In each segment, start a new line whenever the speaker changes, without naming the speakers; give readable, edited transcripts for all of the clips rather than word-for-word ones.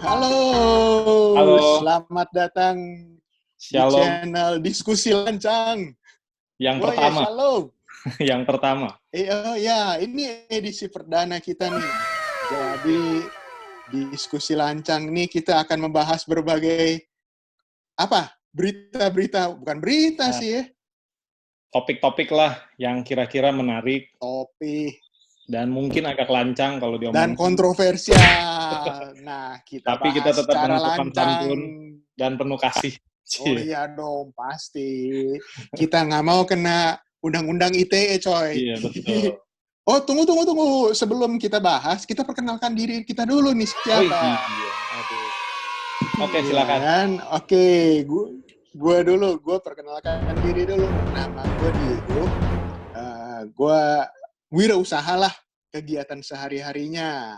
Halo,
Halo,
selamat datang di
Shalom.
channel Diskusi Lancang.
Yang
Oh ya,
pertama,
shalom.
yang pertama.
Ya, ini edisi perdana kita nih. Jadi, Diskusi Lancang nih kita akan membahas berbagai, berita-berita, bukan berita
Nah,
sih ya,
topik-topik lah yang kira-kira menarik
topik
dan mungkin agak lancang kalau
dan
diomongin.
kontroversial. Nah, kita
Tapi kita
bahas
tetap
secara
dengan sopan
lancang.
santun dan penuh kasih.
Oh
Cie.
iya dong, pasti. Kita nggak mau kena undang-undang ITE, coy.
Iya, betul.
Oh, tunggu. Sebelum kita bahas, kita perkenalkan diri kita dulu nih,
Oh
siapa?
iya, aduh. Oke,
Iya
silakan.
kan? Oke, gue perkenalkan diri dulu. Nama gue Diego. Gue wirausaha lah kegiatan sehari-harinya.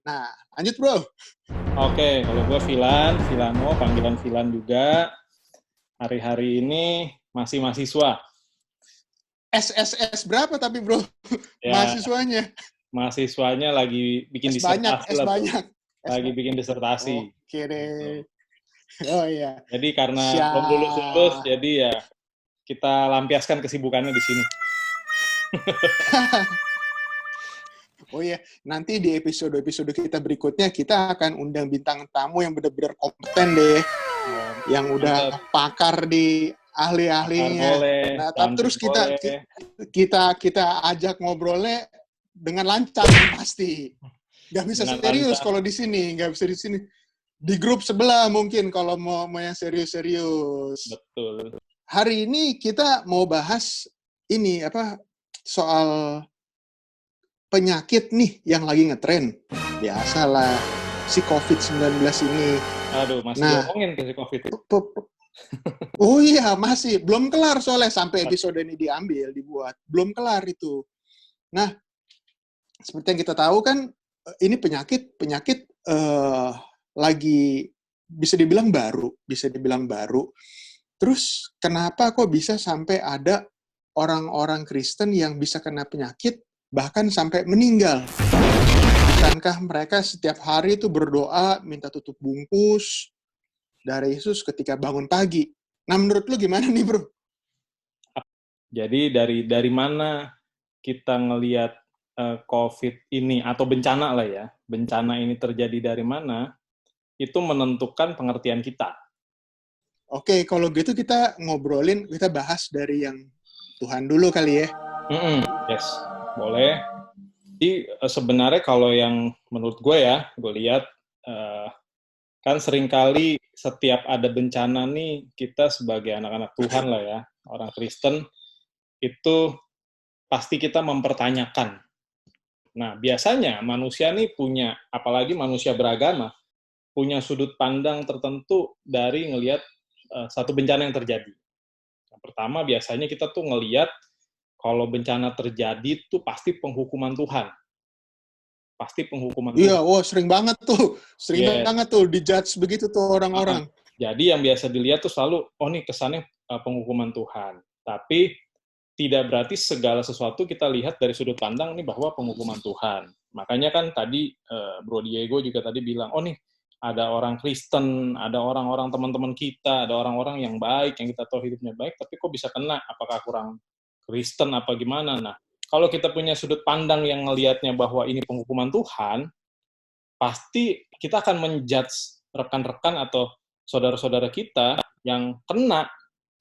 Nah, lanjut bro.
Oke, kalau gue Vilano, panggilan Vilan juga. Hari-hari ini masih mahasiswa.
SSS berapa tapi bro?
Ya,
Mahasiswanya?
mahasiswanya lagi bikin
S banyak,
disertasi
S
lah, bro.
banyak.
Lagi bikin disertasi.
Oke
Gitu.
deh. Oh iya.
Jadi karena belum lulus-lulus,
Syah.
jadi ya kita lampiaskan kesibukannya di sini.
Oh iya, nanti di episode-episode kita berikutnya kita akan undang bintang tamu yang benar-benar kompeten deh, yang udah
Mantap.
pakar di
Akar
ahli-ahlinya.
boleh,
Nah, tapi
cantik
terus
boleh.
kita ajak ngobrolnya dengan lancang pasti. Gak bisa
Dengan
serius
lancar,
kalau di sini, gak bisa di sini. Di grup sebelah mungkin kalau mau yang serius-serius.
betul.
Hari ini kita mau bahas ini soal penyakit nih yang lagi ngetren. Biasalah si COVID-19 ini.
Aduh, masih
Nah,
diomongin ke si COVID.
oh iya masih belum kelar soalnya sampai episode ini dibuat. Belum kelar itu. Nah, seperti yang kita tahu kan ini penyakit lagi bisa dibilang baru. Terus kenapa kok bisa sampai ada orang-orang Kristen yang bisa kena penyakit bahkan sampai meninggal? Bukankah mereka setiap hari itu berdoa minta tutup bungkus dari Yesus ketika bangun pagi? Nah, menurut lu gimana nih, bro?
Jadi dari mana kita ngelihat COVID ini atau bencana lah ya, bencana ini terjadi dari mana, itu menentukan pengertian kita.
Oke, kalau gitu kita bahas dari yang Tuhan dulu kali ya.
Yes, boleh. Jadi sebenarnya kalau yang menurut gue ya, gue lihat kan seringkali setiap ada bencana nih, kita sebagai anak-anak Tuhan lah ya, orang Kristen, itu pasti kita mempertanyakan. Nah, biasanya manusia nih punya, apalagi manusia beragama, punya sudut pandang tertentu dari ngelihat satu bencana yang terjadi. Yang pertama, biasanya kita tuh ngelihat kalau bencana terjadi tuh pasti penghukuman Tuhan. Pasti penghukuman
Iya,
Tuhan.
sering banget tuh. Sering
Yes.
banget tuh dijudge begitu tuh orang-orang.
Jadi yang biasa dilihat tuh selalu, oh nih kesannya penghukuman Tuhan. Tapi tidak berarti segala sesuatu kita lihat dari sudut pandang nih bahwa penghukuman Tuhan. Makanya kan tadi Bro Diego juga tadi bilang, oh nih ada orang Kristen, ada orang-orang teman-teman kita, ada orang-orang yang baik, yang kita tahu hidupnya baik, tapi kok bisa kena? Apakah kurang Kristen apa gimana? Nah, kalau kita punya sudut pandang yang ngelihatnya bahwa ini penghukuman Tuhan, pasti kita akan menjudge rekan-rekan atau saudara-saudara kita yang kena,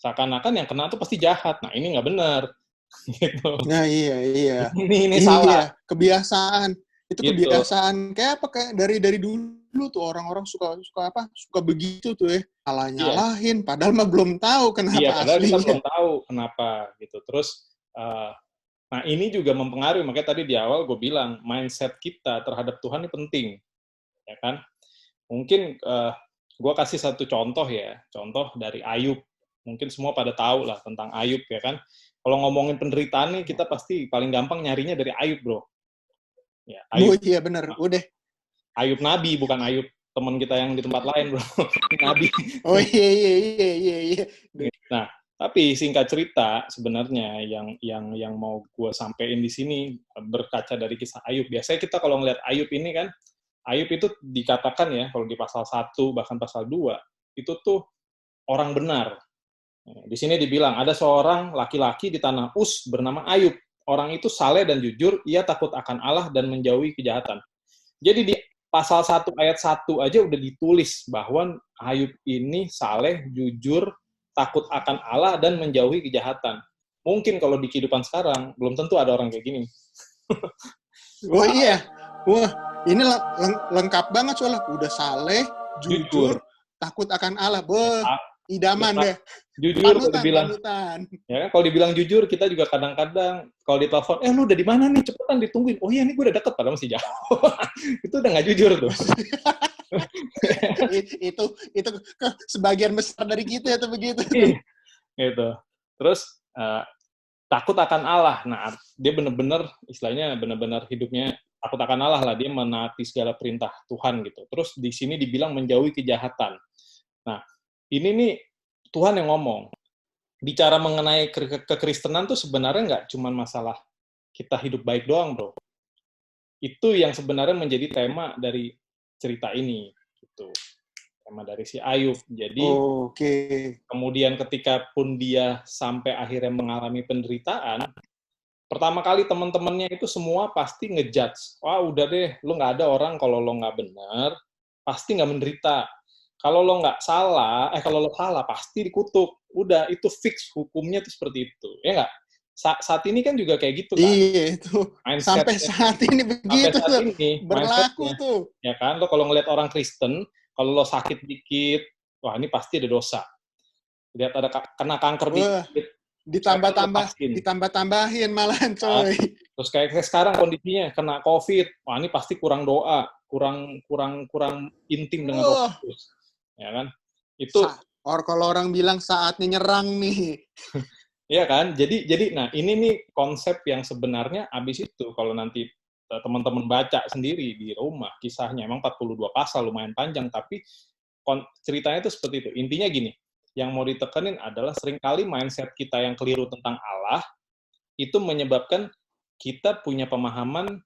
seakan-akan yang kena itu pasti jahat. Nah, ini nggak benar. Gitu.
Nah, iya.
Ini salah.
Iya, kebiasaan. Itu
Gitu.
kebiasaan. Kayak dari dulu tuh orang-orang suka begitu tuh ya.
Iya.
Nyalahin, padahal mah belum tahu
Iya,
kenapa
padahal kita
aslinya.
belum tahu kenapa gitu. Terus, nah ini juga mempengaruhi, makanya tadi di awal gue bilang, mindset kita terhadap Tuhan ini penting. Ya kan? Mungkin gue kasih satu contoh ya, contoh dari Ayub. Mungkin semua pada tahu lah tentang Ayub ya kan. Kalau ngomongin penderitaan nih, kita pasti paling gampang nyarinya dari Ayub, bro. Ya,
Oh
Ayub,
iya bener, udah.
Ayub Nabi, bukan Ayub teman kita yang di tempat lain, bro. Nabi.
Oh iya.
Nah, tapi singkat cerita sebenarnya yang mau gue sampein di sini berkaca dari kisah Ayub. Biasanya kita kalau ngelihat Ayub ini kan Ayub itu dikatakan ya, kalau di pasal 1, bahkan pasal 2, itu tuh orang benar. Di sini dibilang, ada seorang laki-laki di tanah Uz bernama Ayub. Orang itu saleh dan jujur, ia takut akan Allah dan menjauhi kejahatan. Jadi di pasal 1 ayat 1 aja udah ditulis bahwa Ayub ini saleh, jujur, takut akan Allah dan menjauhi kejahatan. Mungkin kalau di kehidupan sekarang, belum tentu ada orang kayak gini.
Oh iya. Wah, ini lengkap banget soalnya. Udah saleh, jujur, takut akan Allah. Idaman deh.
Jujur kalau dibilang. Ya, kalau dibilang jujur, kita juga kadang-kadang kalau ditelepon, lu udah di mana nih? Cepetan ditungguin. Oh iya, nih gue udah deket, padahal masih jauh. Itu udah nggak jujur tuh.
itu sebagian besar dari kita itu begitu.
Gitu. Terus takut akan Allah. Nah, dia benar-benar istilahnya benar-benar hidupnya takut akan Allah lah. Dia menaati segala perintah Tuhan gitu. Terus di sini dibilang menjauhi kejahatan. Nah, ini nih Tuhan yang ngomong. Bicara mengenai kekristenan tuh sebenarnya nggak cuma masalah kita hidup baik doang, bro. Itu yang sebenarnya menjadi tema dari cerita ini, gitu. Tema dari si Ayub. Jadi, kemudian ketika pun dia sampai akhirnya mengalami penderitaan, pertama kali teman-temannya itu semua pasti ngejudge. Wah, udah deh, lu nggak ada orang kalau lo nggak benar, pasti nggak menderita. Kalau lo nggak salah, kalau lo salah pasti dikutuk. Udah, itu fix hukumnya tuh seperti itu. Ya nggak? Saat ini kan juga kayak gitu kan?
Iya, itu. Sampai saat ini begitu
sampai saat ini,
berlaku tuh.
Ya kan? Lo kalau ngeliat orang Kristen, kalau lo sakit dikit, wah ini pasti ada dosa. Lihat ada kena kanker dikit,
ditambah-tambahin malahan, coy.
Terus kayak sekarang kondisinya kena COVID, wah ini pasti kurang doa, kurang intim dengan Roh Kudus. Ya kan? Itu
kalau orang bilang saatnya nyerang nih.
Iya kan? Jadi nah ini nih konsep yang sebenarnya abis itu kalau nanti teman-teman baca sendiri di rumah kisahnya emang 42 pasal lumayan panjang tapi ceritanya itu seperti itu. Intinya gini, yang mau ditekenin adalah seringkali mindset kita yang keliru tentang Allah itu menyebabkan kita punya pemahaman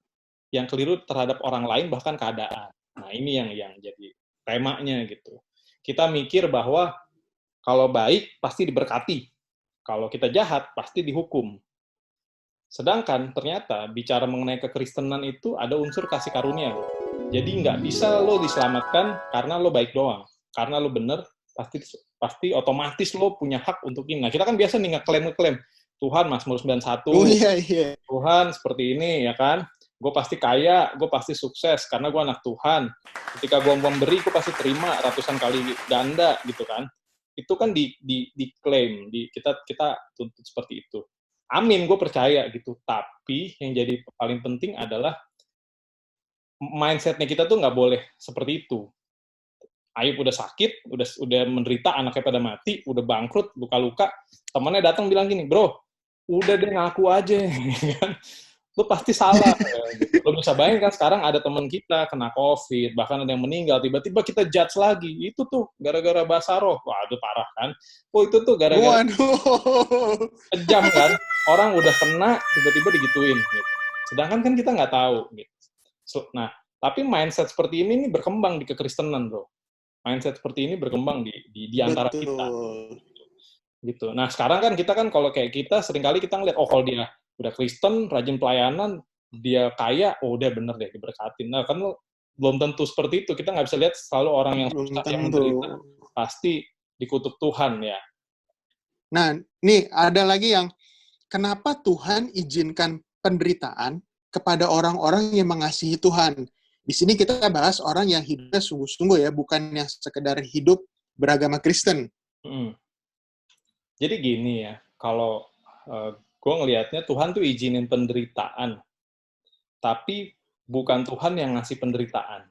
yang keliru terhadap orang lain bahkan keadaan. Nah, ini yang jadi temanya gitu. Kita mikir bahwa kalau baik pasti diberkati. Kalau kita jahat pasti dihukum. Sedangkan ternyata bicara mengenai kekristenan itu ada unsur kasih karunia loh. Jadi nggak bisa lo diselamatkan karena lo baik doang. Karena lo bener, pasti otomatis lo punya hak untuk ini. Nah, kita kan biasa nih ngeklaim. Tuhan, Mazmur 91.
Oh iya.
Tuhan seperti ini, ya kan? Gue pasti kaya, gue pasti sukses, karena gue anak Tuhan. Ketika gue memberi, gue pasti terima ratusan kali ganda, gitu kan. Itu kan diklaim, kita tuntut seperti itu. Amin, gue percaya gitu. Tapi yang jadi paling penting adalah mindset-nya kita tuh nggak boleh seperti itu. Ayub udah sakit, udah menderita, anaknya pada mati, udah bangkrut, luka-luka. Temannya datang bilang gini, bro, udah deh ngaku aja. Lu pasti salah. Gitu. Lu bisa bayangkan sekarang ada teman kita kena COVID, bahkan ada yang meninggal, tiba-tiba kita judge lagi. Itu tuh gara-gara bahasa roh. Wah, itu parah kan. Oh, itu tuh gara-gara kejam kan. Orang udah kena, tiba-tiba digituin. Gitu. Sedangkan kan kita nggak tahu. Gitu. Nah, tapi mindset seperti ini nih berkembang di kekristenan, bro. Mindset seperti ini berkembang di antara kita. Gitu. Nah, sekarang kan kita kan kalau kayak kita, seringkali kita ngeliat, oh kalau dia udah Kristen, rajin pelayanan, dia kaya, oh udah bener deh, diberkatin. Nah, kan belum tentu seperti itu. Kita nggak bisa lihat selalu orang yang susah, yang menderita, pasti dikutuk Tuhan, ya.
Nah, nih ada lagi yang, kenapa Tuhan izinkan penderitaan kepada orang-orang yang mengasihi Tuhan? Di sini kita bahas orang yang hidupnya sungguh-sungguh ya, bukan yang sekedar hidup beragama Kristen.
Jadi gini ya, kalau gue ngelihatnya Tuhan tuh izinin penderitaan, tapi bukan Tuhan yang ngasih penderitaan.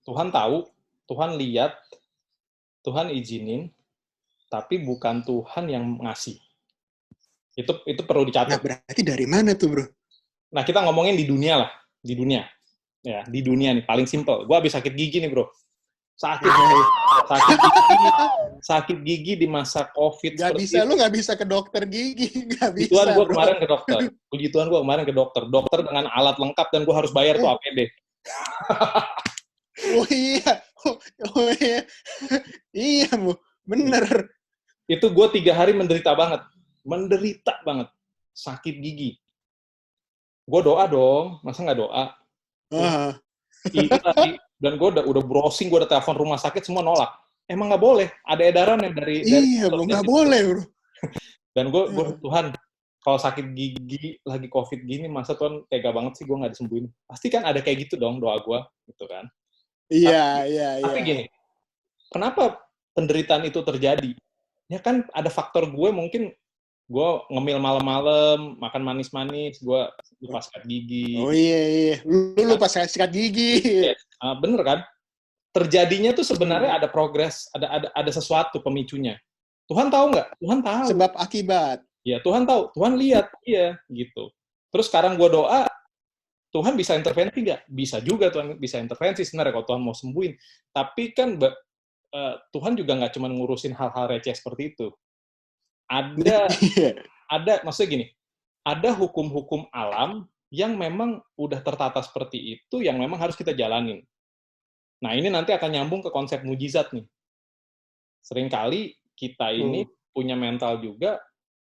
Tuhan tahu, Tuhan lihat, Tuhan izinin, tapi bukan Tuhan yang ngasih. Itu perlu dicatat.
Nah, berarti dari mana tuh, bro?
Nah, kita ngomongin di dunia lah, di dunia. Ya, di dunia nih, paling simpel. Gue habis sakit gigi nih, bro. Sakit gigi di masa COVID.
Lu nggak bisa ke dokter gigi. Nggak bisa,
Puji Tuhan gue kemarin ke dokter. Dokter dengan alat lengkap dan gue harus bayar tuh APD.
Oh iya, oh iya, iya Bu, bener.
Itu gue 3 hari menderita banget, sakit gigi. Gue doa dong, masa nggak doa? Tuhan,
Ah.
ini lagi, dan gue udah browsing, gue udah telepon rumah sakit, semua nolak. Emang nggak boleh, ada edarannya dari
Iya Bu, nggak boleh Bro.
Dan gue Tuhan, kalau sakit gigi lagi COVID gini, masa Tuhan tega banget sih gue nggak disembuhin? Pasti kan ada kayak gitu dong doa gue, gitu kan.
Iya,
Tapi,
iya,
tapi
iya.
gini, kenapa penderitaan itu terjadi? Ya kan ada faktor gue mungkin gue ngemil malam-malam, makan manis-manis, gue lupa sikat gigi.
Oh iya, iya. Lu
Kan?
lupa sikat gigi.
Yes. Bener kan? Terjadinya tuh sebenarnya
Hmm.
ada progres, ada sesuatu pemicunya. Tuhan tahu nggak? Tuhan tahu.
Sebab akibat.
Ya Tuhan tahu, Tuhan lihat, iya gitu. Terus sekarang gue doa, Tuhan bisa intervensi nggak? Bisa juga Tuhan bisa intervensi sebenarnya kalau Tuhan mau sembuhin. Tapi kan Tuhan juga nggak cuma ngurusin hal-hal receh seperti itu.
Iya.
Maksudnya gini, ada hukum-hukum alam yang memang udah tertata seperti itu, yang memang harus kita jalanin. Nah ini nanti akan nyambung ke konsep mujizat nih. Seringkali kita ini punya mental juga,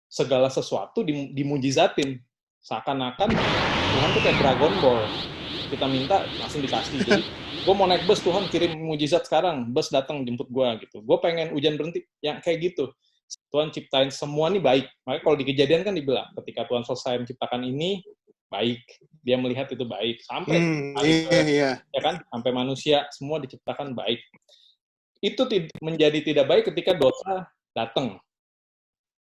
segala sesuatu dimujizatin. Seakan-akan Tuhan tuh kayak Dragon Ball. Kita minta, langsung dikasih. Jadi, gue mau naik bus, Tuhan kirim mujizat sekarang. Bus datang jemput gue, gitu. Gue pengen hujan berhenti. Yang kayak gitu. Tuhan ciptain semua nih baik. Makanya kalau di Kejadian kan dibilang, ketika Tuhan selesai menciptakan ini, baik. Dia melihat itu baik. Sampai
Iya.
ya kan, sampai manusia, semua diciptakan baik. Itu menjadi tidak baik ketika dosa datang.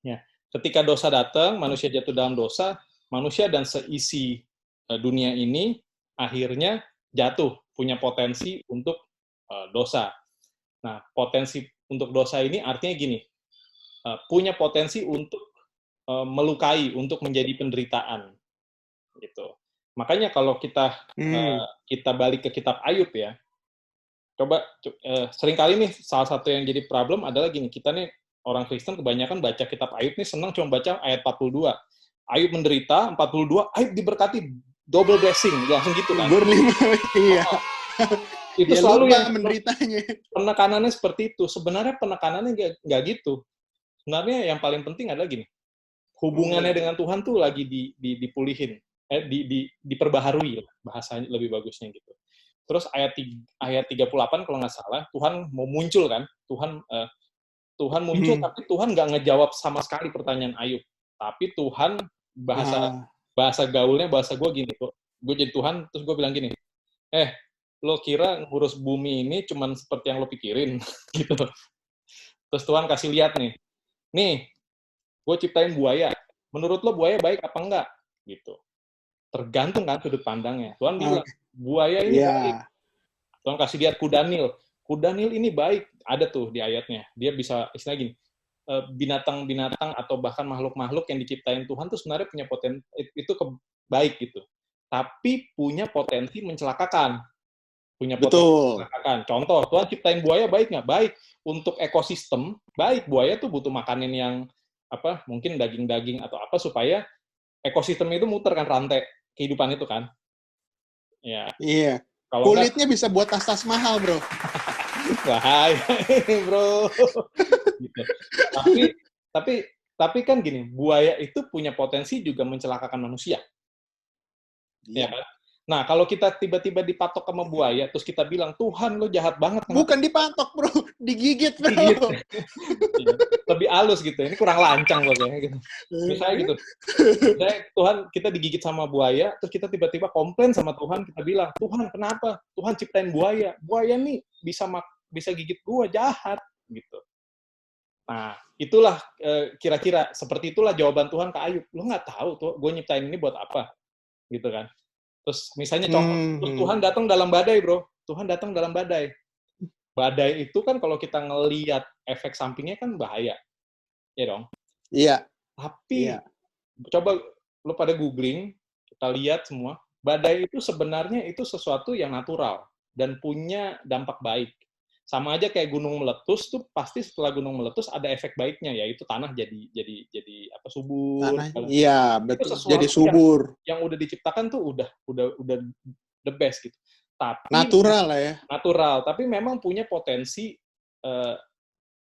Ya. Ketika dosa datang, manusia jatuh dalam dosa, manusia dan seisi dunia ini akhirnya jatuh, punya potensi untuk dosa. Nah, potensi untuk dosa ini artinya gini, punya potensi untuk melukai, untuk menjadi penderitaan. Gitu. Makanya kalau kita balik ke kitab Ayub ya, coba seringkali nih salah satu yang jadi problem adalah gini, kita nih orang Kristen kebanyakan baca kitab Ayub nih senang cuma baca ayat 42. Ayub menderita, 42, Ayub diberkati, double blessing, langsung gitu kan.
Berlima, iya.
Itu
dia
selalu
lupa
yang
menderitanya.
Penekanannya seperti itu. Sebenarnya penekanannya nggak gitu. Sebenarnya yang paling penting adalah gini, hubungannya dengan Tuhan tuh lagi dipulihin, diperbaharui, bahasanya lebih bagusnya gitu. Terus ayat 38 kalau nggak salah, Tuhan mau muncul kan, Tuhan muncul, tapi Tuhan nggak ngejawab sama sekali pertanyaan Ayub. Tapi Tuhan bahasa gaulnya, bahasa gue gini, gue jadi Tuhan, terus gue bilang gini, lo kira ngurus bumi ini cuman seperti yang lo pikirin, gitu. Terus Tuhan kasih lihat nih, gue ciptain buaya, menurut lo buaya baik apa enggak? Gitu. Tergantung kan sudut pandangnya. Tuhan bilang, buaya ini baik. Tuhan kasih lihat kuda Nil ini baik, ada tuh di ayatnya. Dia bisa, istilah gini, binatang-binatang atau bahkan makhluk-makhluk yang diciptain Tuhan tuh sebenarnya punya potensi, itu baik gitu. Tapi punya potensi mencelakakan. Contoh, Tuhan ciptain buaya baik nggak? Baik. Untuk ekosistem, baik. Buaya tuh butuh makanan yang, mungkin daging-daging atau apa, supaya ekosistem itu muter kan, rantai kehidupan itu kan. Ya.
Iya.
Kalau
kulitnya bisa buat tas-tas mahal, bro.
Bahaya, bro. Gitu. Tapi kan gini, buaya itu punya potensi juga mencelakakan manusia. Iya. Ya kan? Nah, kalau kita tiba-tiba dipatok sama buaya, terus kita bilang, Tuhan, lo jahat banget.
Bukan dipatok, bro. Digigit, bro.
Digigit. Lebih halus gitu. Ini kurang lancang kayaknya gitu. Misalnya gitu. Tuhan, kita digigit sama buaya, terus kita tiba-tiba komplain sama Tuhan, kita bilang, Tuhan, kenapa? Tuhan ciptain buaya. Buaya nih bisa gigit gua, jahat. Gitu. Nah, itulah kira-kira, seperti itulah jawaban Tuhan ke Ayub. Lo nggak tahu tuh, gue nyiptain ini buat apa? Gitu kan. Terus misalnya contoh, Tuhan datang dalam badai, bro. Tuhan datang dalam badai. Badai itu kan kalau kita ngelihat efek sampingnya kan bahaya. Ya dong?
Iya.
Tapi, coba lo pada googling, kita lihat semua, badai itu sebenarnya itu sesuatu yang natural dan punya dampak baik. Sama aja kayak gunung meletus tuh, pasti setelah gunung meletus ada efek baiknya, yaitu tanah jadi subur.
Tanah, iya, betul.
Itu sesuatu
jadi subur.
Yang udah diciptakan tuh udah the best gitu. tapi
natural lah ya.
Natural, tapi memang punya potensi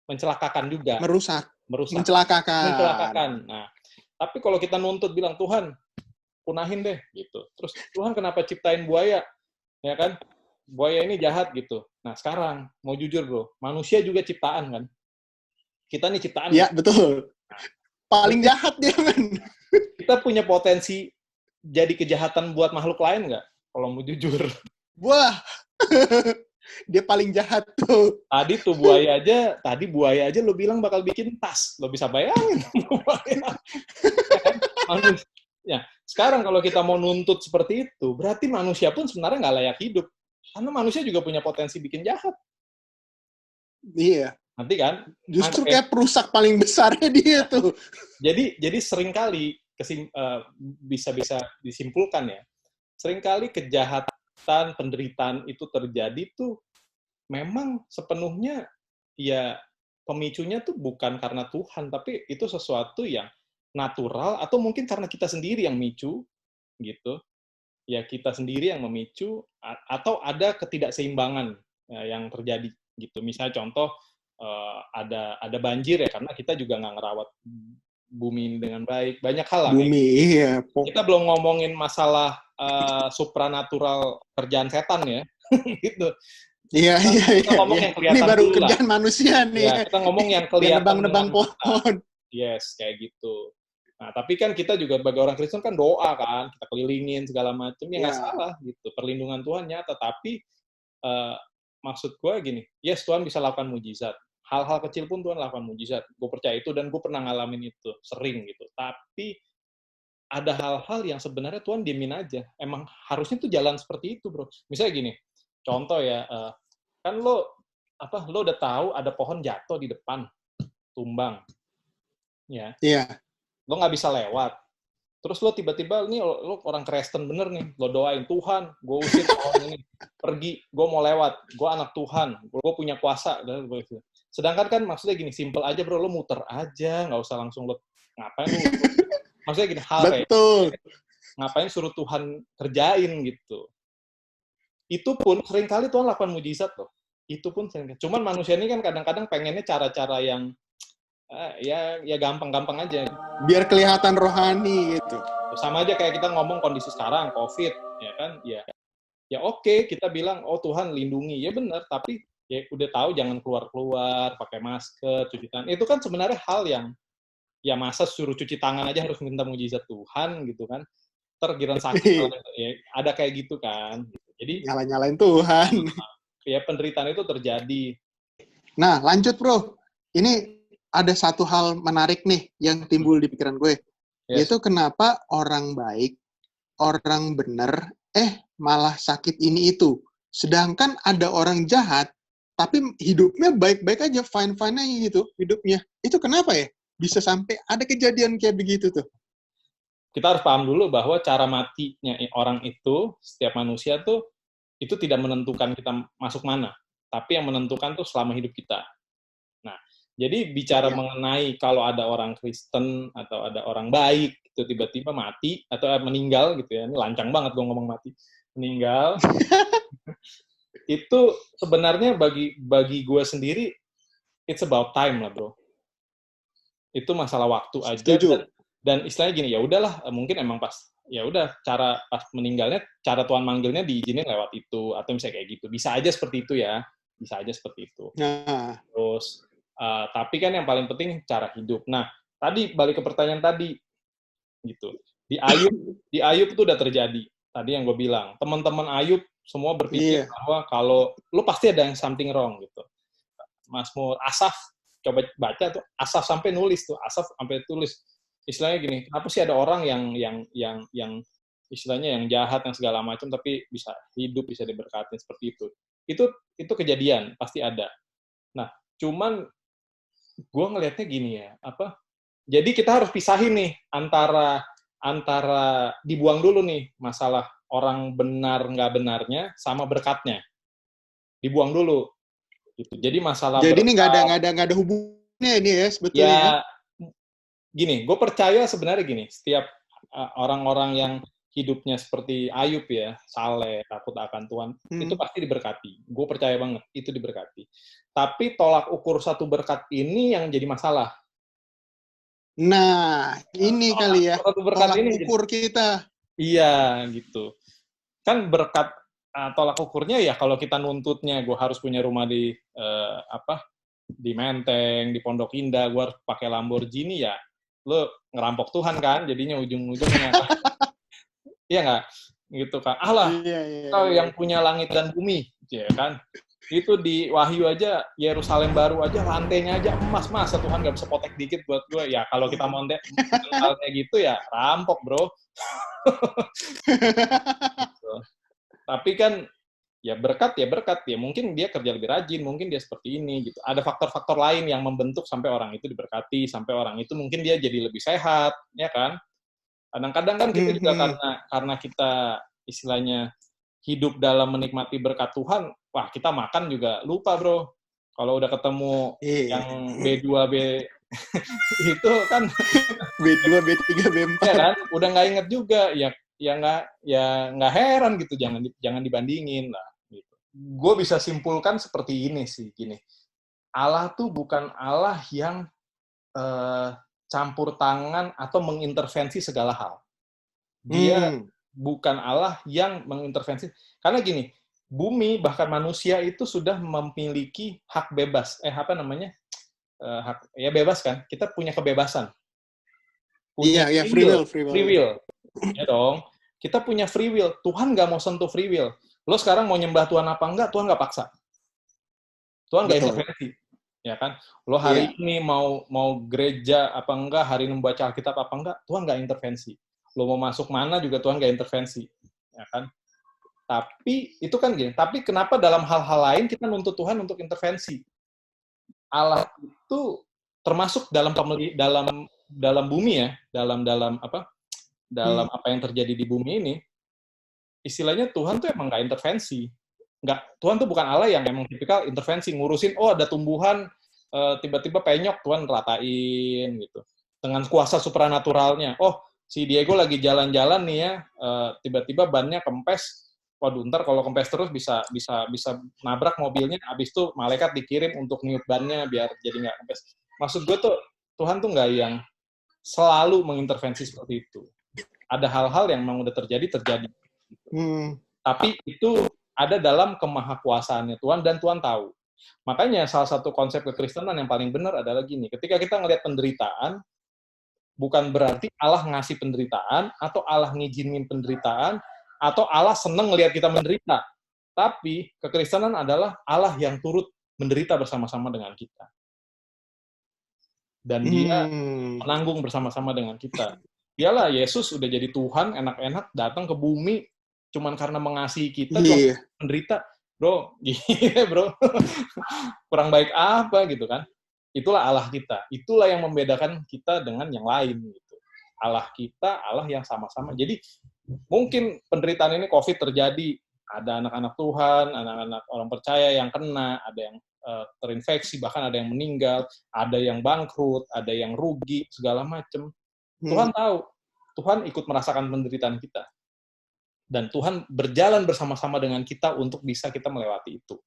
mencelakakan juga.
Merusak.
Mencelakakan.
Mencelakakan.
Nah, tapi kalau kita nuntut bilang, Tuhan, punahin deh, gitu. Terus, Tuhan kenapa ciptain buaya? Ya kan? Buaya ini jahat, gitu. Nah, sekarang, mau jujur bro, manusia juga ciptaan kan? Kita nih ciptaan.
Iya, betul. Paling jahat dia, men.
Kita punya potensi jadi kejahatan buat makhluk lain nggak? Kalau mau jujur.
Wah, dia paling jahat tuh.
Tadi buaya aja lo bilang bakal bikin tas. Lo bisa bayangin. Ya, sekarang kalau kita mau nuntut seperti itu, berarti manusia pun sebenarnya nggak layak hidup. Karena manusia juga punya potensi bikin jahat.
Iya.
Nanti kan?
Justru kayak perusak paling besarnya dia tuh.
Jadi seringkali bisa disimpulkan ya. Seringkali kejahatan, penderitaan itu terjadi tuh memang sepenuhnya ya pemicunya tuh bukan karena Tuhan, tapi itu sesuatu yang natural atau mungkin karena kita sendiri yang micu gitu. Ya kita sendiri yang memicu atau ada ketidakseimbangan yang terjadi gitu. Misalnya contoh ada banjir ya karena kita juga nggak ngerawat bumi ini dengan baik. Banyak hal lah.
Bumi, iya.
Kita belum ngomongin masalah supranatural kerjaan setan ya. Gitu.
Iya.
Kita ngomong yang kelihatan
ini baru
dulu
kerjaan
lah.
manusia nih.
Ya, kita ngomong yang kelihatan
nebang pohon.
Yes, kayak gitu. Nah, tapi kan kita juga sebagai orang Kristen kan doa kan, kita kelilingin segala macam, ya nggak salah gitu. Perlindungan Tuhan nyata, tapi maksud gue gini, yes Tuhan bisa lakukan mujizat. Hal-hal kecil pun Tuhan lakukan mujizat. Gue percaya itu dan gue pernah ngalamin itu, sering gitu. Tapi ada hal-hal yang sebenarnya Tuhan diemin aja. Emang harusnya tuh jalan seperti itu, bro. Misalnya gini, contoh ya, kan lo udah tahu ada pohon jatuh di depan, tumbang, ya.
Iya.
Lo nggak bisa lewat. Terus lo tiba-tiba, nih lo orang Kristen bener nih, lo doain, Tuhan, gue usir pohon ini, pergi, gue mau lewat, gue anak Tuhan, gue punya kuasa. Sedangkan kan maksudnya gini, simple aja bro, lo muter aja, nggak usah langsung lo, ngapain lo, maksudnya gini,
betul.
Ngapain suruh Tuhan kerjain gitu. Itu pun seringkali Tuhan lakukan mujizat loh. Itu pun seringkali. Cuman manusia ini kan kadang-kadang pengennya cara-cara yang ya gampang-gampang aja.
Biar kelihatan rohani gitu.
Sama aja kayak kita ngomong kondisi sekarang, COVID, ya kan? Ya oke, kita bilang, oh Tuhan lindungi. Ya benar, tapi ya udah tahu jangan keluar-keluar, pakai masker, cuci tangan. Itu kan sebenarnya hal yang, ya masa suruh cuci tangan aja harus minta mujizat Tuhan, gitu kan. Tergiran sakit, ya, ada kayak gitu kan. Jadi
nyalain Tuhan.
Ya penderitaan itu terjadi.
Nah, lanjut bro. Ini ada satu hal menarik nih yang timbul di pikiran gue. Yaitu kenapa orang baik, orang benar, malah sakit ini itu. Sedangkan ada orang jahat, tapi hidupnya baik-baik aja, fine-fine aja gitu hidupnya. Itu kenapa ya? Bisa sampai ada kejadian kayak begitu tuh.
Kita harus paham dulu bahwa cara matinya orang itu, setiap manusia tuh, itu tidak menentukan kita masuk mana. Tapi yang menentukan tuh selama hidup kita. Nah, jadi bicara mengenai kalau ada orang Kristen atau ada orang baik itu tiba-tiba mati atau meninggal gitu ya, ini lancang banget gue ngomong mati, meninggal. Itu sebenarnya bagi gue sendiri it's about time lah bro. Itu masalah waktu aja. Dan istilahnya gini, ya udahlah mungkin emang pas ya udah cara pas meninggalnya cara Tuhan manggilnya diizinin lewat itu atau misalnya kayak gitu. Bisa aja seperti itu ya. Bisa aja seperti itu. Terus tapi kan yang paling penting cara hidup. Nah, tadi balik ke pertanyaan tadi, gitu. Di Ayub itu udah terjadi. Tadi yang gue bilang, teman-teman Ayub semua berpikir bahwa kalau lu pasti ada yang something wrong gitu. Mazmur Asaf, coba baca tuh, Asaf sampai nulis tuh, Asaf sampai tulis. Istilahnya gini, kenapa sih ada orang yang istilahnya yang jahat yang segala macam tapi bisa hidup, bisa diberkati seperti itu. Itu kejadian, pasti ada. Nah, cuman gue ngelihatnya gini ya, jadi kita harus pisahin nih antara dibuang dulu nih masalah orang benar nggak benarnya sama berkatnya, dibuang dulu gitu. Jadi masalah
jadi ini nggak ada hubungannya ini ya sebetulnya.
Ya gini, gue percaya sebenarnya gini, setiap orang-orang yang hidupnya seperti Ayub ya, saleh, takut akan Tuhan, itu pasti diberkati. Gue percaya banget, itu diberkati. Tapi tolak ukur satu berkat ini yang jadi masalah.
Nah, ini kali ya,
Satu berkat
tolak
ini
ukur kita.
Iya, gitu. Kan berkat tolak ukurnya ya kalau kita nuntutnya gue harus punya rumah di di Menteng, di Pondok Indah, gue harus pakai Lamborghini ya, lo ngerampok Tuhan kan, jadinya ujung-ujungnya. Iya nggak? Gitu kan. Allah, kau yang punya langit dan bumi, ya kan? Itu di Wahyu aja, Yerusalem baru aja, lantainya aja emas, masa Tuhan nggak bisa potek dikit buat gue? Ya kalau kita mau mentalnya gitu ya rampok, bro. Gitu. Tapi kan ya berkat, ya mungkin dia kerja lebih rajin, mungkin dia seperti ini gitu. Ada faktor-faktor lain yang membentuk sampai orang itu diberkati, sampai orang itu mungkin dia jadi lebih sehat, ya kan? Kadang-kadang kan kita juga karena kita istilahnya hidup dalam menikmati berkat Tuhan, wah kita makan juga lupa, bro. Kalau udah ketemu yang B2B itu kan
B2, B3, B4.
ya kan, udah nggak inget juga, ya nggak heran gitu, jangan dibandingin lah. Gitu. Gue bisa simpulkan seperti ini sih, gini. Allah tuh bukan Allah yang campur tangan atau mengintervensi segala hal. Dia bukan Allah yang mengintervensi. Karena gini, bumi bahkan manusia itu sudah memiliki hak bebas. Hak ya bebas kan? Kita punya kebebasan. Punya
free will.
Ya dong. Kita punya free will. Tuhan nggak mau sentuh free will. Lo sekarang mau nyembah Tuhan apa enggak, Tuhan nggak paksa. Tuhan nggak intervensi. Ya kan? Lo hari ini mau gereja apa enggak, hari ini membaca Alkitab apa enggak, Tuhan nggak intervensi. Lo mau masuk mana juga Tuhan nggak intervensi. Ya kan? Tapi itu kan gini. Tapi kenapa dalam hal-hal lain kita nuntut Tuhan untuk intervensi? Allah itu termasuk dalam bumi ya, dalam apa yang terjadi di bumi ini, istilahnya Tuhan tuh emang nggak intervensi. Tuhan tuh bukan Allah yang emang tipikal intervensi, ngurusin, ada tumbuhan tiba-tiba penyok, Tuhan ratain gitu. Dengan kuasa supranaturalnya. Si Diego lagi jalan-jalan nih ya, tiba-tiba bannya kempes. Waduh, ntar kalau kempes terus bisa nabrak mobilnya, habis itu malaikat dikirim untuk niup bannya biar jadi nggak kempes. Maksud gue tuh, Tuhan tuh nggak yang selalu mengintervensi seperti itu. Ada hal-hal yang memang udah terjadi. Tapi itu ada dalam kemahakuasaannya Tuhan, dan Tuhan tahu. Makanya salah satu konsep kekristenan yang paling benar adalah gini, ketika kita ngelihat penderitaan, bukan berarti Allah ngasih penderitaan, atau Allah ngizinin penderitaan, atau Allah seneng ngelihat kita menderita. Tapi kekristenan adalah Allah yang turut menderita bersama-sama dengan kita. Dan dia menanggung bersama-sama dengan kita. Dialah Yesus udah jadi Tuhan, enak-enak datang ke bumi, cuman karena mengasihi kita, menderita. Bro, gila bro. Kurang baik apa gitu kan. Itulah Allah kita. Itulah yang membedakan kita dengan yang lain gitu. Allah kita, Allah yang sama-sama. Jadi mungkin penderitaan ini COVID terjadi, ada anak-anak Tuhan, anak-anak orang percaya yang kena, ada yang terinfeksi, bahkan ada yang meninggal, ada yang bangkrut, ada yang rugi, segala macam. Tuhan tahu, Tuhan ikut merasakan penderitaan kita. Dan Tuhan berjalan bersama-sama dengan kita untuk bisa kita melewati itu.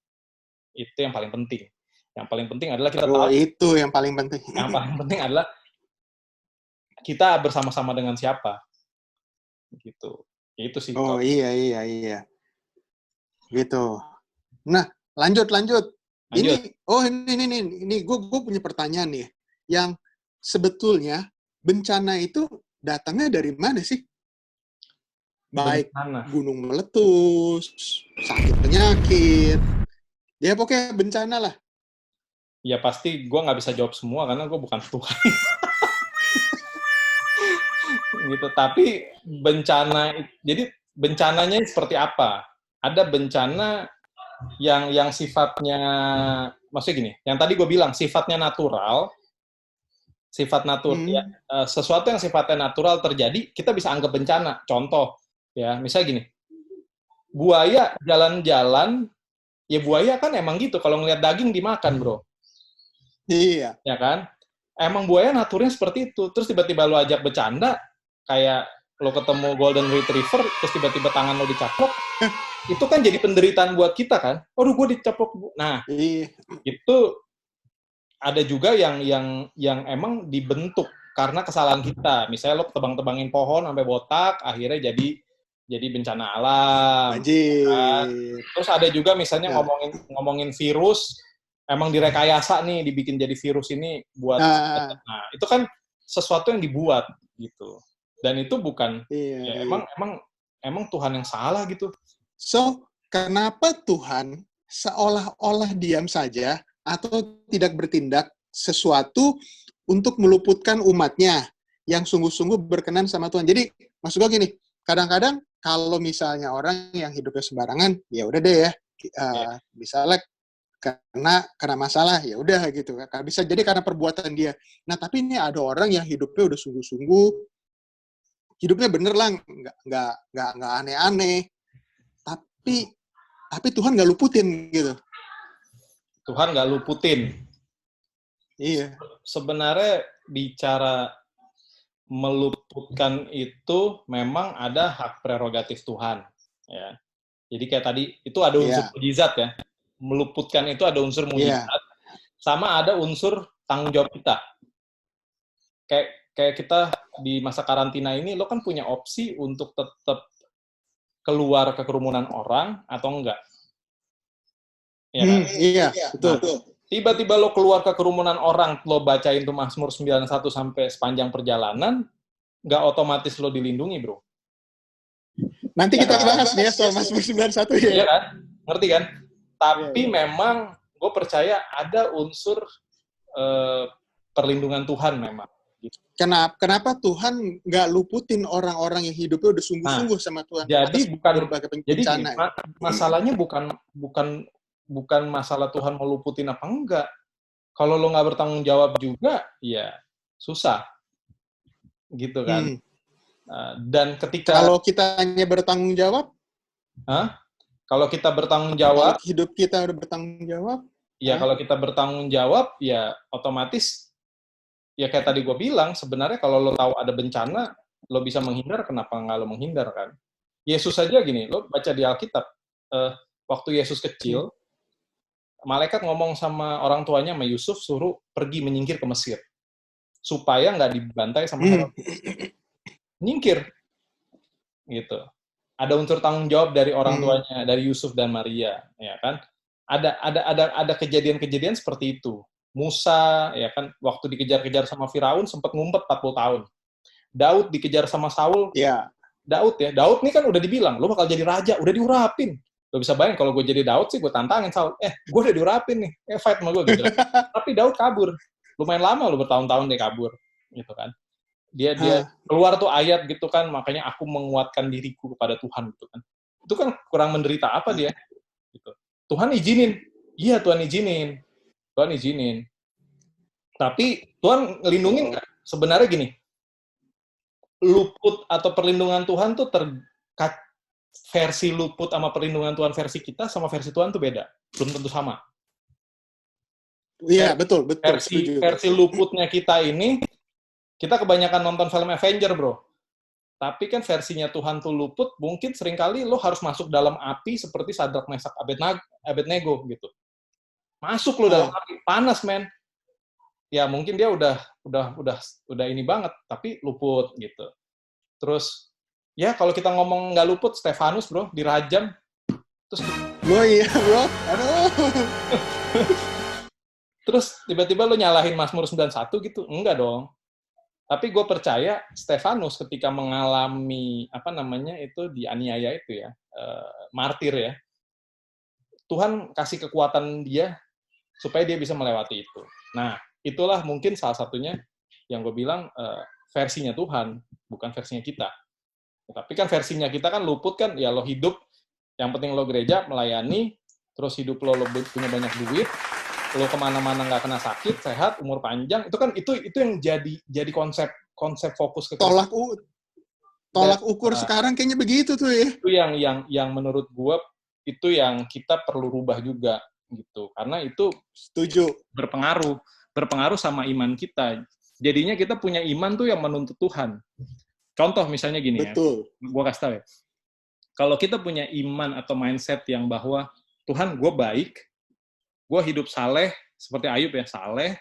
Itu yang paling penting. Yang paling penting adalah kita tahu.
Itu yang paling penting.
Yang paling penting adalah kita bersama-sama dengan siapa. Gitu. Itu sih.
Iya. Gitu. Nah, lanjut. Ini gue punya pertanyaan nih. Yang sebetulnya bencana itu datangnya dari mana sih? Baik gunung meletus, sakit penyakit, ya pokoknya bencana lah.
Ya pasti gue nggak bisa jawab semua karena gue bukan Tuhan. Gitu. Tapi jadi bencananya seperti apa? Ada bencana yang sifatnya, maksudnya gini, yang tadi gue bilang sifatnya natural, ya, sesuatu yang sifatnya natural terjadi, kita bisa anggap bencana. Contoh, ya misalnya gini, buaya jalan-jalan, ya buaya kan emang gitu, kalau ngeliat daging dimakan, bro.
Iya.
Ya kan? Emang buaya naturnya seperti itu. Terus tiba-tiba lu ajak bercanda, kayak lo ketemu golden retriever, terus tiba-tiba tangan lo dicaplok, itu kan jadi penderitaan buat kita kan. Aduh, gue dicaplok. Nah, itu ada juga yang emang dibentuk karena kesalahan kita. Misalnya lo tebang-tebangin pohon sampai botak, akhirnya jadi bencana alam. Kan? Terus ada juga misalnya ngomongin virus, emang direkayasa nih, dibikin jadi virus ini buat. Nah, itu kan sesuatu yang dibuat gitu. Dan itu bukan emang Tuhan yang salah gitu.
So, kenapa Tuhan seolah-olah diam saja atau tidak bertindak sesuatu untuk meluputkan umatnya yang sungguh-sungguh berkenan sama Tuhan? Jadi, maksud gue gini, kadang-kadang kalau misalnya orang yang hidupnya sembarangan, ya udah deh ya, misalnya karena masalah, ya udah gitu. Bisa jadi karena perbuatan dia. Nah, tapi ini ada orang yang hidupnya udah sungguh-sungguh, hidupnya bener lah, nggak aneh-aneh, tapi Tuhan nggak luputin gitu.
Tuhan nggak luputin.
Iya.
Sebenarnya bicara meluputkan itu memang ada hak prerogatif Tuhan. Ya. Jadi kayak tadi itu ada unsur mujizat ya. Meluputkan itu ada unsur mujizat, sama ada unsur tanggung jawab kita. Kayak kita di masa karantina ini, lo kan punya opsi untuk tetap keluar ke kerumunan orang atau enggak. Ya kan?
Iya, betul.
Nah, tiba-tiba lo keluar ke kerumunan orang, lo bacain tuh Mazmur 91 sampai sepanjang perjalanan, nggak otomatis lo dilindungi, bro.
Nanti kita bahas nih ya soal Mazmur 91 ya.
Iya kan? Ngerti kan? Tapi memang gue percaya ada unsur perlindungan Tuhan memang.
Kenapa Tuhan nggak luputin orang-orang yang hidupnya udah sungguh-sungguh sama Tuhan?
Jadi
bencana.
Masalahnya bukan masalah Tuhan mau luputin apa enggak. Kalau lo nggak bertanggung jawab juga, ya susah, gitu kan. Dan ketika
kalau kita hanya bertanggung jawab,
kalau kita bertanggung jawab,
kalau hidup kita udah bertanggung jawab,
ya kalau kita bertanggung jawab, ya otomatis. Ya kayak tadi gue bilang, sebenarnya kalau lo tahu ada bencana, lo bisa menghindar, kenapa nggak lo menghindar kan? Yesus aja gini, lo baca di Alkitab, waktu Yesus kecil, malaikat ngomong sama orang tuanya, sama Yusuf, suruh pergi menyingkir ke Mesir, supaya nggak dibantai sama Herodes. Nyingkir, gitu. Ada unsur tanggung jawab dari orang tuanya, dari Yusuf dan Maria, ya kan? Ada kejadian-kejadian seperti itu. Musa, ya kan, waktu dikejar-kejar sama Firaun sempat ngumpet 40 tahun. Daud dikejar sama Saul. Daud nih kan udah dibilang, lo bakal jadi raja, udah diurapin. Lo bisa bayangin kalau gue jadi Daud sih, gue tantangin Saul. Gue udah diurapin nih, fight sama gue gitu. Tapi Daud kabur. Lumayan lama lo bertahun-tahun dia kabur, gitu kan. Dia keluar tuh ayat gitu kan, makanya aku menguatkan diriku kepada Tuhan gitu kan. Itu kan kurang menderita apa dia? Gitu. Tuhan izinin. Iya, Tuhan izinin. Tapi Tuhan ngelindungin nggak? Sebenarnya gini, luput atau perlindungan Tuhan tuh versi luput sama perlindungan Tuhan versi kita sama versi Tuhan tuh beda. Belum tentu sama.
Iya, betul.
Versi luputnya kita ini, kita kebanyakan nonton film Avenger, bro. Tapi kan versinya Tuhan tuh luput, mungkin seringkali lo harus masuk dalam api seperti Sadrak, Mesak, Abednego gitu. Masuk lo dalam api, panas men. Ya mungkin dia udah ini banget, tapi luput gitu. Terus ya kalau kita ngomong nggak luput, Stefanus bro dirajam. Terus
iya bro, aduh.
Terus tiba-tiba lo nyalahin Mazmur 91 gitu, enggak dong. Tapi gue percaya Stefanus ketika mengalami itu dianiaya itu ya, martir ya. Tuhan kasih kekuatan dia supaya dia bisa melewati itu. Nah, itulah mungkin salah satunya yang gue bilang versinya Tuhan, bukan versinya kita. Tapi kan versinya kita kan luput kan, ya lo hidup, yang penting lo gereja, melayani, terus hidup lo punya banyak duit, lo kemana-mana nggak kena sakit, sehat, umur panjang, itu kan itu yang jadi konsep fokus ke
tolak ukur sekarang kayaknya begitu tuh ya.
Itu yang menurut gue itu yang kita perlu rubah juga gitu, karena itu
setuju
berpengaruh sama iman kita. Jadinya kita punya iman tuh yang menuntut Tuhan. Contoh misalnya gini ya,
Betul.
gue kasih tahu ya. Kalau kita punya iman atau mindset yang bahwa Tuhan, gue baik, gue hidup saleh, seperti Ayub ya, saleh,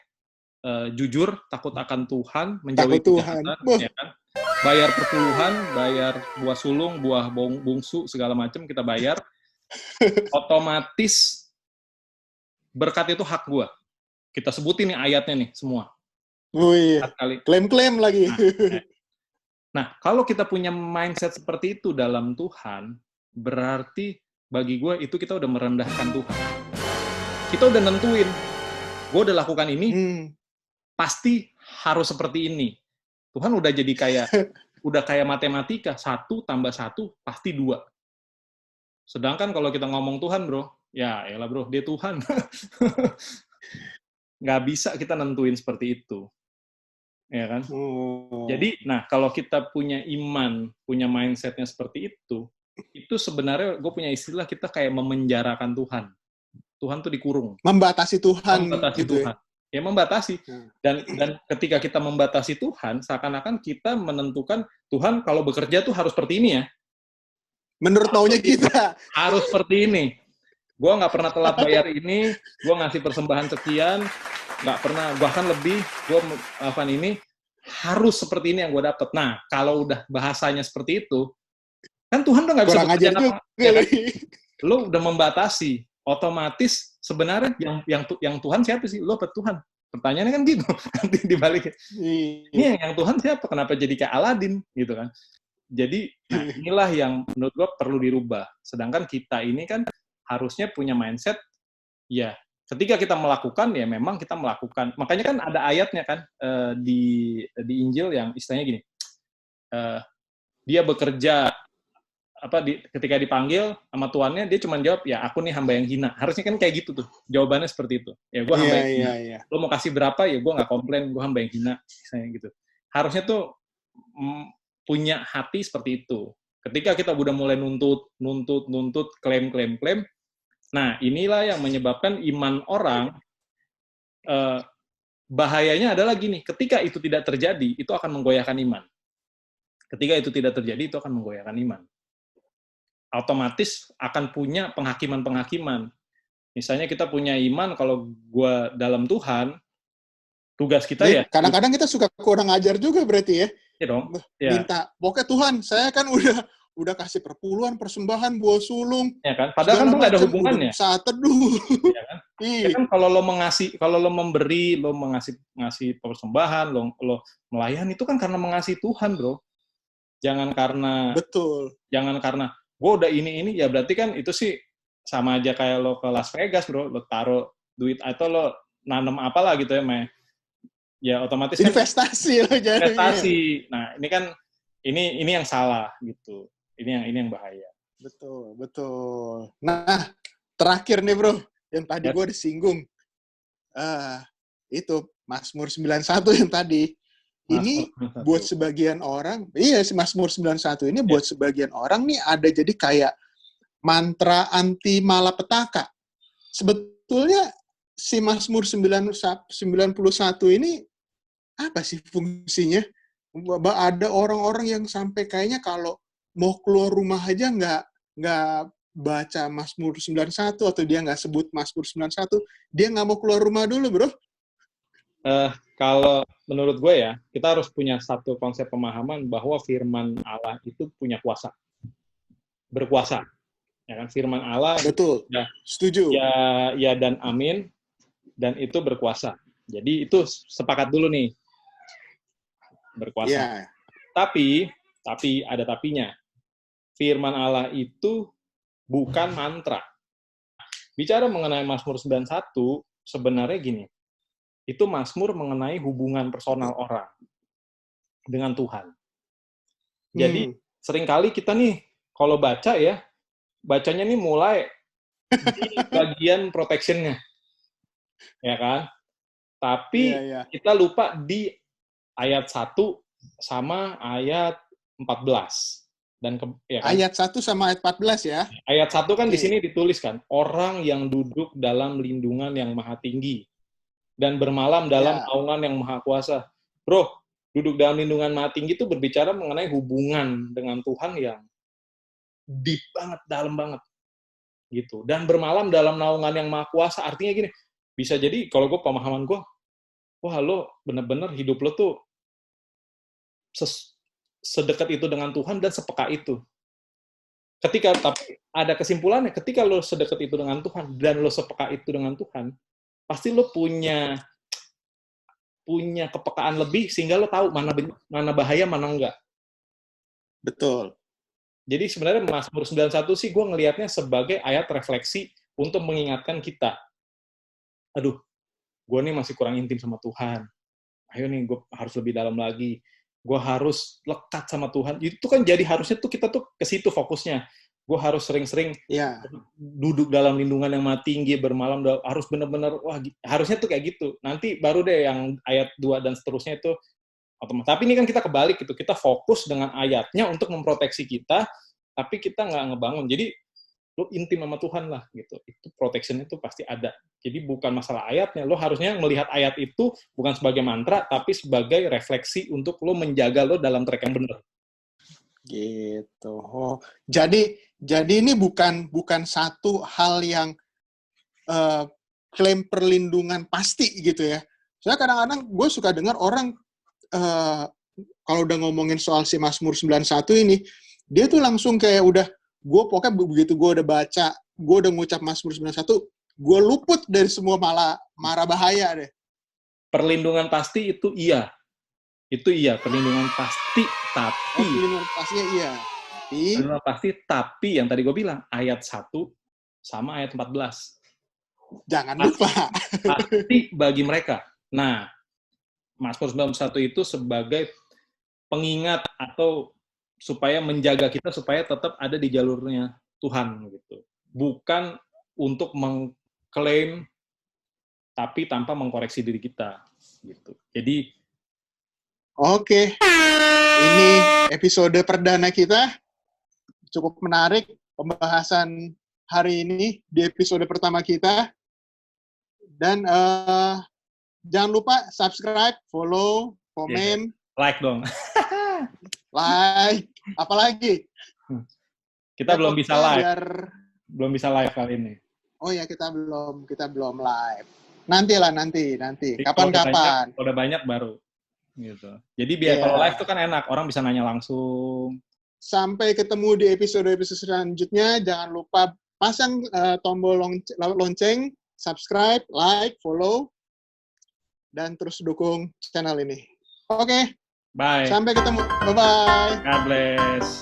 jujur, takut akan Tuhan, menjauhi
Takut Tuhan.
kejahatan, ya kan? Bayar perpuluhan, bayar buah sulung, buah bungsu, segala macam kita bayar, otomatis berkat itu hak gue. Kita sebutin nih ayatnya nih semua.
Oh iya. Klaim-klaim lagi.
Nah, kalau kita punya mindset seperti itu dalam Tuhan, berarti bagi gue itu kita udah merendahkan Tuhan. Kita udah nentuin, gue udah lakukan ini, pasti harus seperti ini. Tuhan udah jadi kayak matematika, 1 tambah 1 pasti 2. Sedangkan kalau kita ngomong Tuhan, bro, ya elah bro, dia Tuhan. Nggak bisa kita nentuin seperti itu. Ya kan? Jadi, nah kalau kita punya iman, punya mindsetnya seperti itu sebenarnya gue punya istilah kita kayak memenjarakan Tuhan. Tuhan tuh dikurung.
Membatasi Tuhan.
Membatasi gitu Tuhan. Ya membatasi. Dan ketika kita membatasi Tuhan, seakan-akan kita menentukan Tuhan kalau bekerja tuh harus seperti ini ya.
Menurut maunya kita.
Harus seperti ini. Gue nggak pernah telat bayar ini, gue ngasih persembahan sekian, nggak pernah, bahkan lebih, gue melakukan ini, harus seperti ini yang gue dapet. Nah, kalau udah bahasanya seperti itu, kan Tuhan udah nggak bisa bekerja apa, ya kan? Lo udah membatasi, otomatis sebenarnya yang Tuhan siapa sih? Lo apa Tuhan? Pertanyaannya kan gitu, nanti dibalik. Ini yang Tuhan siapa? Kenapa jadi kayak Aladin gitu kan? Jadi, nah inilah yang menurut gue perlu dirubah. Sedangkan kita ini kan harusnya punya mindset, ya ketika kita melakukan, ya memang kita melakukan. Makanya kan ada ayatnya kan di Injil yang istilahnya gini, dia bekerja, ketika dipanggil sama tuannya, dia cuma jawab, ya aku nih hamba yang hina. Harusnya kan kayak gitu tuh, jawabannya seperti itu. Ya gue hamba yang hina. Lo mau kasih berapa, ya gue nggak komplain, gue hamba yang hina. Misalnya gitu. Harusnya tuh punya hati seperti itu. Ketika kita udah mulai nuntut, klaim, nah inilah yang menyebabkan iman orang, bahayanya adalah gini, ketika itu tidak terjadi, itu akan menggoyahkan iman. Ketika itu tidak terjadi, itu akan menggoyahkan iman. Otomatis akan punya penghakiman. Misalnya kita punya iman, kalau gua dalam Tuhan, tugas kita ya...
Kadang-kadang kita suka kurang ajar juga berarti ya.
Iya dong.
Minta, pokoknya Tuhan, saya kan udah kasih perpuluhan, persembahan, buah sulung.
Ya kan? Padahal kan itu nggak ada hubungannya.
Saat teduh.
Ya kan? Ya kan kalau lo memberi, lo ngasih persembahan, lo melayani, itu kan karena mengasihi Tuhan, bro. Jangan karena...
Betul.
Jangan karena, gue udah ini, ya berarti kan itu sih sama aja kayak lo ke Las Vegas, bro. Lo taruh duit, atau lo nanam apalah gitu ya, ya otomatis
investasi
kan, investasi. Nah, ini kan ini yang salah gitu. Ini yang bahaya.
Betul. Nah, terakhir nih, bro, yang tadi gue disinggung. Itu Mazmur 91 yang tadi. Ini buat sebagian orang, Mazmur 91 ini buat sebagian orang nih ada jadi kayak mantra anti malapetaka. Sebetulnya si Mazmur 91 ini apa sih fungsinya? Ada orang-orang yang sampai kayaknya kalau mau keluar rumah aja nggak baca Mazmur 91 atau dia nggak sebut Mazmur 91, dia nggak mau keluar rumah dulu, bro.
Kalau menurut gue ya, kita harus punya satu konsep pemahaman bahwa firman Allah itu punya kuasa. Berkuasa. Ya kan? Firman Allah.
Betul.
Ya,
setuju.
Ya dan amin. Dan itu berkuasa. Jadi itu sepakat dulu nih. Berkuasa.
Yeah.
Tapi ada tapinya. Firman Allah itu bukan mantra. Bicara mengenai Mazmur 91, sebenarnya gini. Itu Mazmur mengenai hubungan personal orang dengan Tuhan. Jadi, seringkali kita nih, kalau baca ya, bacanya nih mulai di bagian protection-nya. Ya kan? Tapi kita lupa di ayat 1 sama ayat 14. Dan ya kan?
Ayat 1 sama ayat 14 ya.
Ayat 1 kan di sini dituliskan, orang yang duduk dalam lindungan yang maha tinggi dan bermalam dalam naungan yang maha kuasa. Bro, Duduk dalam lindungan Maha Tinggi itu berbicara mengenai hubungan dengan Tuhan yang deep banget, dalam banget. Gitu. Dan bermalam dalam naungan yang Maha Kuasa, artinya gini, bisa jadi kalau pemahaman gue, wah lo bener-bener hidup lo tuh sedekat itu dengan Tuhan dan sepeka itu. Tapi ada kesimpulannya, ketika lo sedekat itu dengan Tuhan dan lo sepeka itu dengan Tuhan, pasti lo punya kepekaan lebih sehingga lo tahu mana bahaya, mana enggak.
Betul.
Jadi sebenarnya Mazmur 91 sih gue ngelihatnya sebagai ayat refleksi untuk mengingatkan kita. Aduh, gue nih masih kurang intim sama Tuhan. Ayo nih, gue harus lebih dalam lagi. Gue harus lekat sama Tuhan. Itu kan jadi harusnya tuh kita tuh ke situ fokusnya. Gue harus sering-sering duduk dalam lindungan yang Maha Tinggi, bermalam, harus benar-benar, wah harusnya tuh kayak gitu. Nanti baru deh yang ayat 2 dan seterusnya itu otomatis. Tapi ini kan kita kebalik gitu, kita fokus dengan ayatnya untuk memproteksi kita, tapi kita nggak ngebangun. Jadi lo intim sama Tuhan lah gitu. Itu protection itu pasti ada. Jadi bukan masalah ayatnya, lo harusnya melihat ayat itu bukan sebagai mantra, tapi sebagai refleksi untuk lo menjaga lo dalam track yang benar.
Gitu. Oh, jadi ini bukan satu hal yang klaim perlindungan pasti gitu ya. Soalnya kadang-kadang gue suka dengar orang kalau udah ngomongin soal si Mazmur 91 ini, dia tuh langsung kayak udah, gue pokoknya begitu gue udah baca, gue udah ngucap Mazmur 91, gue luput dari semua mara bahaya deh.
Perlindungan pasti itu iya. Itu iya, perlindungan pasti, tapi...
perlindungan pastinya iya.
Perlindungan pasti, tapi yang tadi gue bilang, ayat 1 sama ayat 14.
Jangan lupa.
Pasti bagi mereka. Nah, Mazmur 91 itu sebagai pengingat atau supaya menjaga kita supaya tetap ada di jalurnya Tuhan gitu. Bukan untuk mengklaim tapi tanpa mengkoreksi diri kita gitu. Jadi
oke. Ini episode perdana kita cukup menarik pembahasan hari ini di episode pertama kita. Dan jangan lupa subscribe, follow, komen,
like dong.
Like, apalagi?
Kita belum bisa live.
Belum
bisa live kali ini.
Oh ya, kita belum live. Nanti. Kapan-kapan.
Udah banyak baru. Gitu. Jadi biar kalau live tuh kan enak, orang bisa nanya langsung.
Sampai ketemu di episode selanjutnya. Jangan lupa pasang tombol lonceng, subscribe, like, follow, dan terus dukung channel ini. Oke.
Bye.
Sampai ketemu. Bye-bye.
God bless.